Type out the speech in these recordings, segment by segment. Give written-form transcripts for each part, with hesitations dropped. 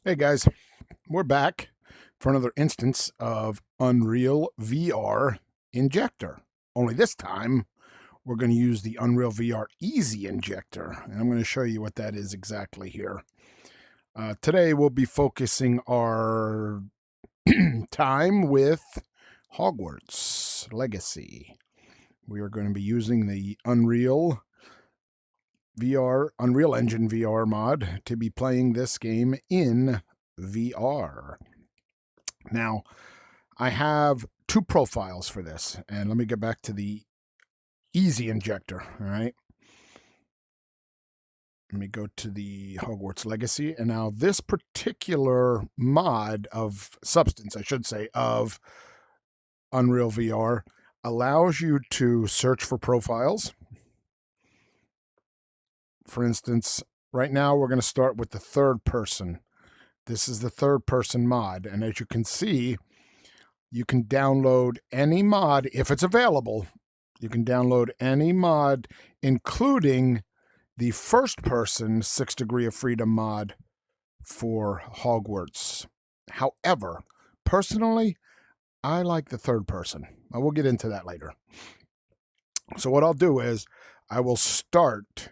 Hey guys, we're back for another instance of Unreal VR Injector. Only this time, we're going to use the Unreal VR Easy Injector, and I'm going to show you what that is exactly here. Today, we'll be focusing our time with Hogwarts Legacy. We are going to be using the Unreal Engine VR mod to be playing this game in VR. Now, I have two profiles for this, and let me get back to the Easy Injector, all right? Let me go to the Hogwarts Legacy, and now this particular mod of Substance, I should say, of Unreal VR allows you to search for profiles. For instance, right now we're going to start with the third person. This is the third person mod, and as you can see, you can download any mod if it's available. You can download any mod, including the first person 6 Degree of Freedom mod for Hogwarts. However, personally, I like the third person. I will get into that later. So what I'll do is I will start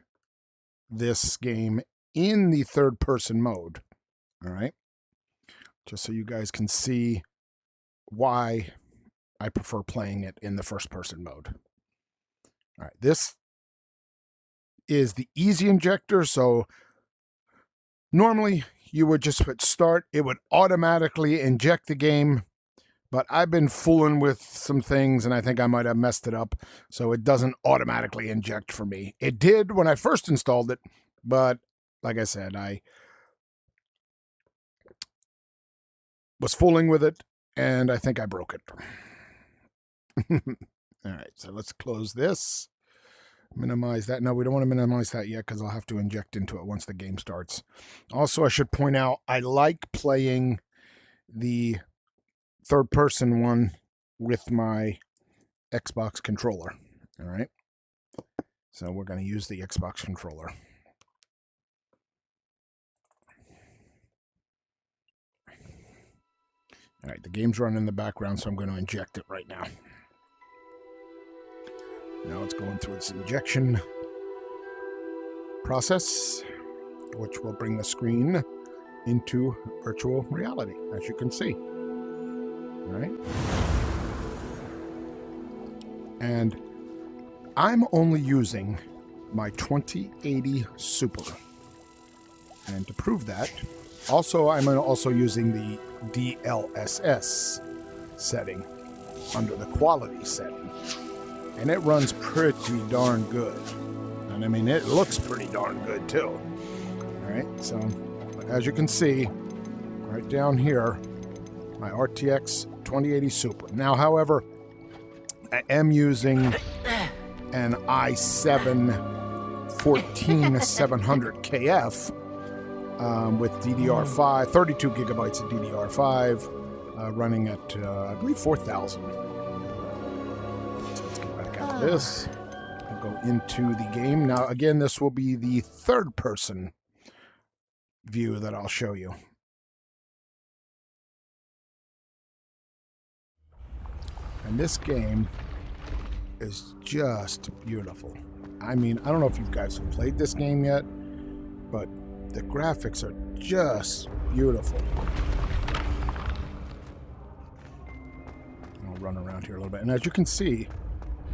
this game in the third person mode. All right. Just so you guys can see why I prefer playing it in the first person mode. All right. This is the Easy Injector. So normally you would just hit start. It would automatically inject the game. But I've been fooling with some things, and I think I might have messed it up. So it doesn't automatically inject for me. It did when I first installed it, but like I said, I was fooling with it, and I think I broke it. All right, so let's close this. Minimize that. No, we don't want to minimize that yet because I'll have to inject into it once the game starts. Also, I should point out, I like playing the third person one with my Xbox controller. All right. So we're going to use the Xbox controller. All right. The game's running in the background, so I'm going to inject it right now. Now it's going through its injection process, which will bring the screen into virtual reality, as you can see. Right? And I'm only using my 2080 Super. And to prove that, I'm also using the DLSS setting under the quality setting. And it runs pretty darn good. And I mean, it looks pretty darn good too. All right, so as you can see, right down here, my RTX 2080 Super. Now, however, I am using an i7-14700KF with DDR5, 32 gigabytes of DDR5, running at, I believe, 4,000. So let's get back out of this and go into the game. Now, again, this will be the third person view that I'll show you. And this game is just beautiful. I mean, I don't know if you guys have played this game yet, but the graphics are just beautiful. I'll run around here a little bit. And as you can see,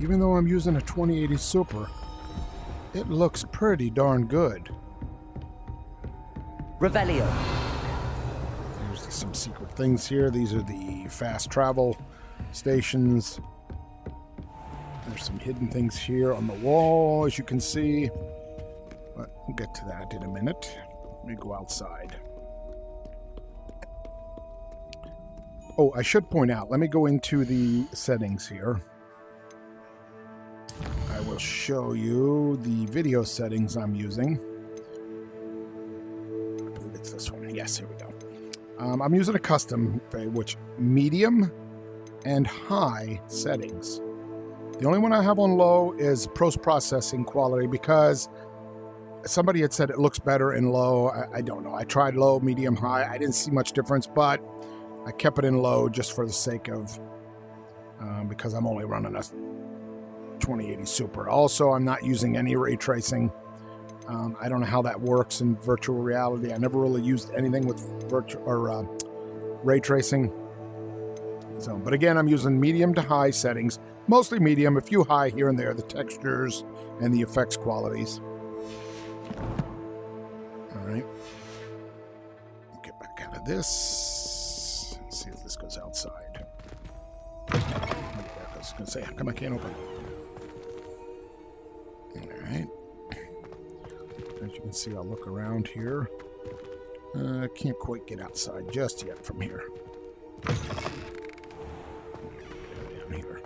even though I'm using a 2080 Super, it looks pretty darn good. Revelio. There's some secret things here. These are the fast travel stations. There's some hidden things here on the wall, as you can see, but we'll get to that in a minute. Let me go outside. Oh, I should point out, let me go into the settings here. I will show you the video settings I'm using. I believe it's this one. Yes, here we go. I'm using a custom, which medium and high settings. The only one I have on low is post-processing quality because somebody had said it looks better in low. I don't know. I tried low, medium, high. I didn't see much difference, but I kept it in low just for the sake of, because I'm only running a 2080 Super. Also, I'm not using any ray tracing. I don't know how that works in virtual reality. I never really used anything with virtual or ray tracing. So, but again, I'm using medium to high settings, mostly medium, a few high here and there, the textures and the effects qualities. All right. Get back out of this. Let's see if this goes outside. I was going to say, how come I can't open it? All right. As you can see, I'll look around here. I can't quite get outside just yet from here. Down here.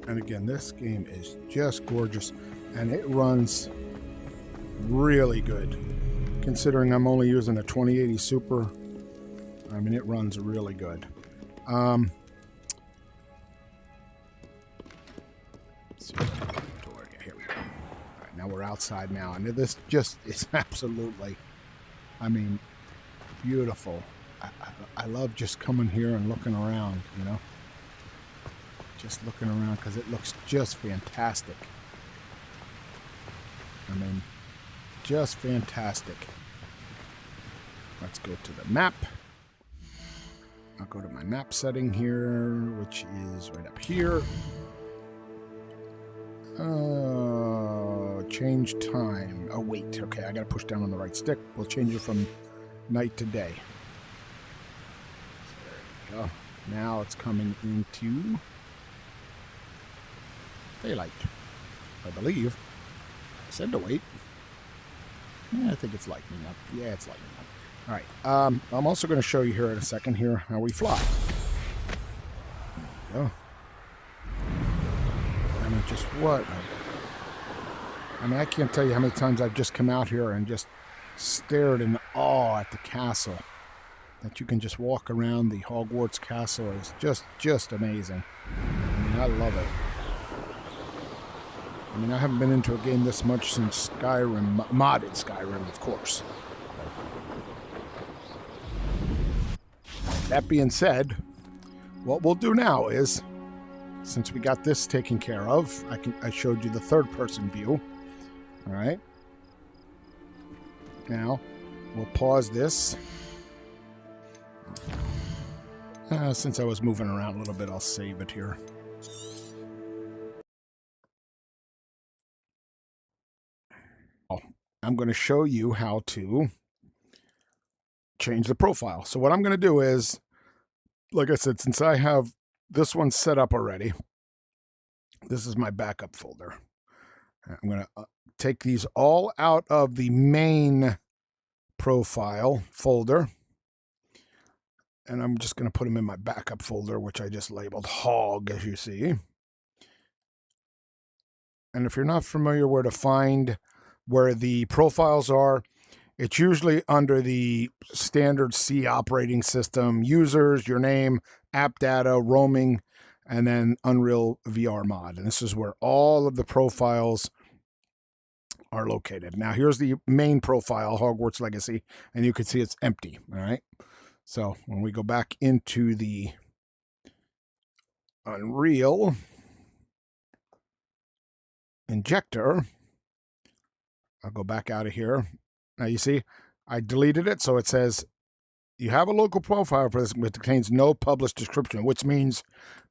And again, this game is just gorgeous, and it runs really good. Considering I'm only using a 2080 Super, I mean, it runs really good. Let's see if I can open the door. Yeah, here we go. All right, now we're outside now, and this just is absolutely, I mean, beautiful. I love just coming here and looking around, you know. Just looking around because it looks just fantastic. I mean, just fantastic. Let's go to the map. I'll go to my map setting here, which is right up here. Change time. Oh, wait. Okay, I got to push down on the right stick. We'll change it from night to day. So there we go. Now it's coming into daylight, I believe. I said to wait. Yeah, I think it's lightening up. Yeah, it's lightening up. All right. I'm also going to show you here in a second here how we fly. There you go. I mean, just what? I mean, I can't tell you how many times I've just come out here and just stared in awe at the castle. That you can just walk around the Hogwarts castle is just amazing. I mean, I love it. I mean, I haven't been into a game this much since Skyrim, modded Skyrim, of course. That being said, what we'll do now is, since we got this taken care of, I showed you the third-person view. All right. Now, we'll pause this. Since I was moving around a little bit, I'll save it here. I'm going to show you how to change the profile. So what I'm going to do is, like I said, since I have this one set up already, this is my backup folder. I'm going to take these all out of the main profile folder, and I'm just going to put them in my backup folder, which I just labeled Hog, as you see. And if you're not familiar where to find where the profiles are, it's usually under the standard C operating system, users, your name, app data, roaming, and then Unreal VR mod. And this is where all of the profiles are located. Now, here's the main profile, Hogwarts Legacy, and you can see it's empty, all right? So when we go back into the Unreal injector, I'll go back out of here. Now you see, I deleted it, so it says you have a local profile for this, but it contains no published description, which means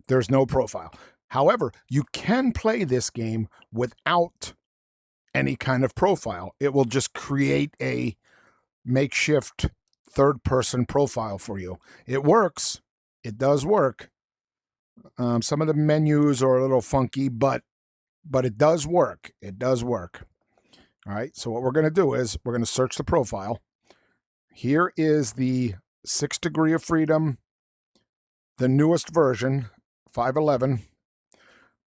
there's no profile. However, you can play this game without any kind of profile. It will just create a makeshift third-person profile for you. It works. It does work. Some of the menus are a little funky, but it does work. It does work. All right, so what we're going to do is we're going to search the profile. Here is the 6 Degree of Freedom, the newest version, 5.11,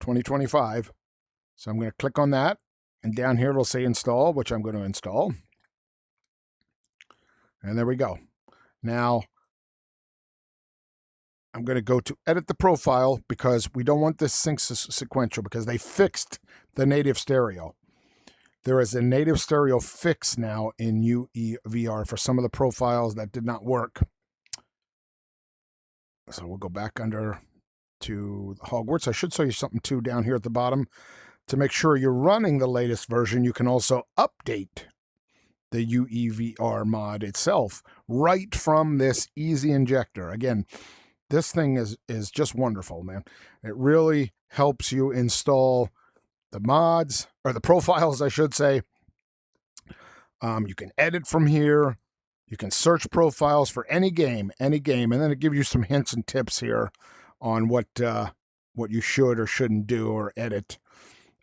2025. So I'm going to click on that, and down here it'll say install, which I'm going to install. And there we go. Now, I'm going to go to edit the profile because we don't want this sync sequential because they fixed the native stereo. There is a native stereo fix now in UEVR for some of the profiles that did not work. So we'll go back under to Hogwarts. I should show you something too down here at the bottom. To make sure you're running the latest version, you can also update the UEVR mod itself right from this easy injector. Again, this thing is just wonderful, man. It really helps you install the mods, or the profiles, I should say. You can edit from here. You can search profiles for any game, and then it gives you some hints and tips here on what you should or shouldn't do or edit.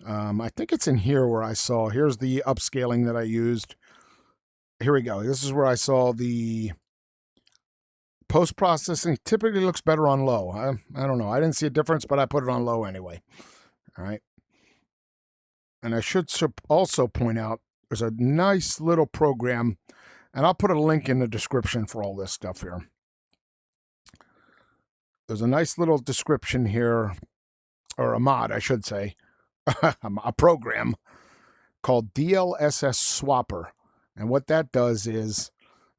I think it's in here where I saw, here's the upscaling that I used. Here we go. This is where I saw the post-processing typically looks better on low. I don't know. I didn't see a difference, but I put it on low anyway. All right. And I should also point out, there's a nice little program, and I'll put a link in the description for all this stuff here. There's a nice little description here, or a mod, I should say, a program called DLSS Swapper. And what that does is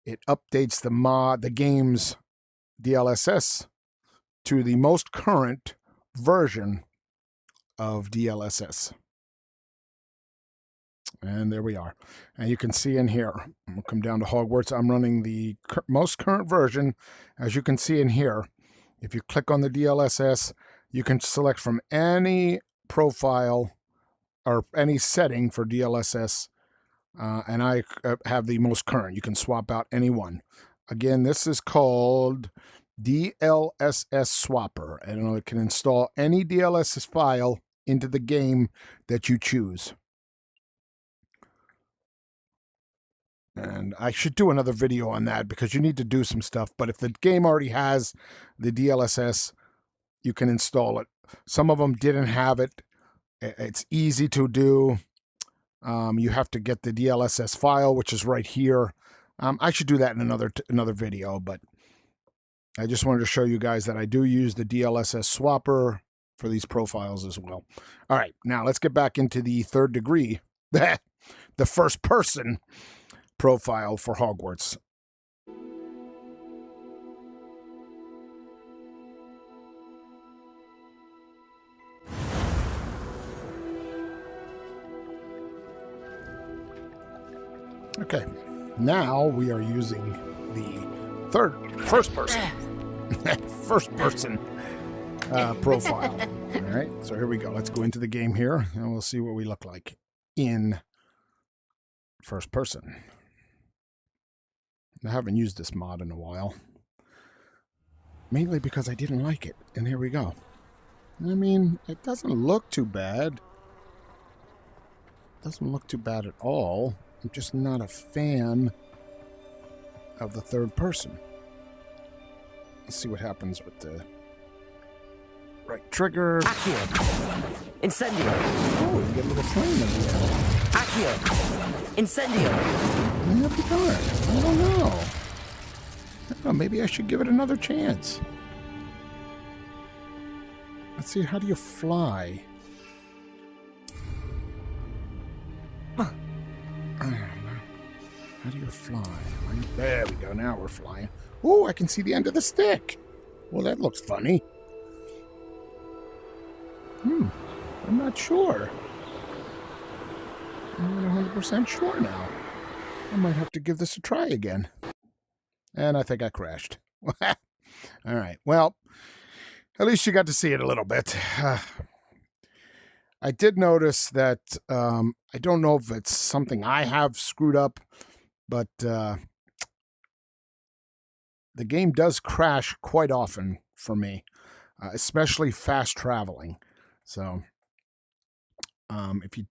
it updates the game's DLSS to the most current version of DLSS. And there we are. And you can see in here, we'll come down to Hogwarts. I'm running the most current version. As you can see in here, if you click on the DLSS, you can select from any profile or any setting for DLSS. And I have the most current. You can swap out any one. Again, this is called DLSS Swapper. And it can install any DLSS file into the game that you choose. And I should do another video on that because you need to do some stuff. But if the game already has the DLSS, you can install it. Some of them didn't have it. It's easy to do. You have to get the DLSS file, which is right here. I should do that in another video, but I just wanted to show you guys that I do use the DLSS swapper for these profiles as well. All right, now let's get back into the third degree, the first person profile for Hogwarts. Okay, now we are using the first person profile. All right, so here we go. Let's go into the game here, and we'll see what we look like in first person. I haven't used this mod in a while, mainly because I didn't like it. And here we go. I mean, it doesn't look too bad. It doesn't look too bad at all. I'm just not a fan of the third person. Let's see what happens with the right trigger. Accio. Incendio. Oh, you get a little flame in the air. Accio. Incendio. I'll be darned. I don't know. Maybe I should give it another chance. Let's see, how do you fly? I don't know. How do you fly? There we go. Now we're flying. Oh, I can see the end of the stick. Well, that looks funny. I'm not sure. I'm not 100% sure now. I might have to give this a try again. And I think I crashed. All right. Well, at least you got to see it a little bit. I did notice that I don't know if it's something I have screwed up, but the game does crash quite often for me, especially fast traveling. So if you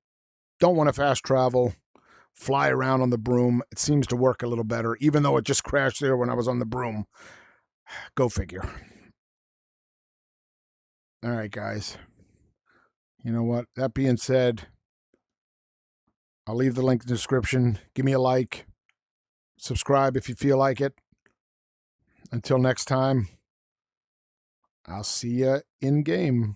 don't want to fast travel, fly around on the broom, it seems to work a little better, even though it just crashed there when I was on the broom. Go figure. All right, guys. You know what? That being said, I'll leave the link in the description. Give me a like. Subscribe if you feel like it. Until next time, I'll see you in game.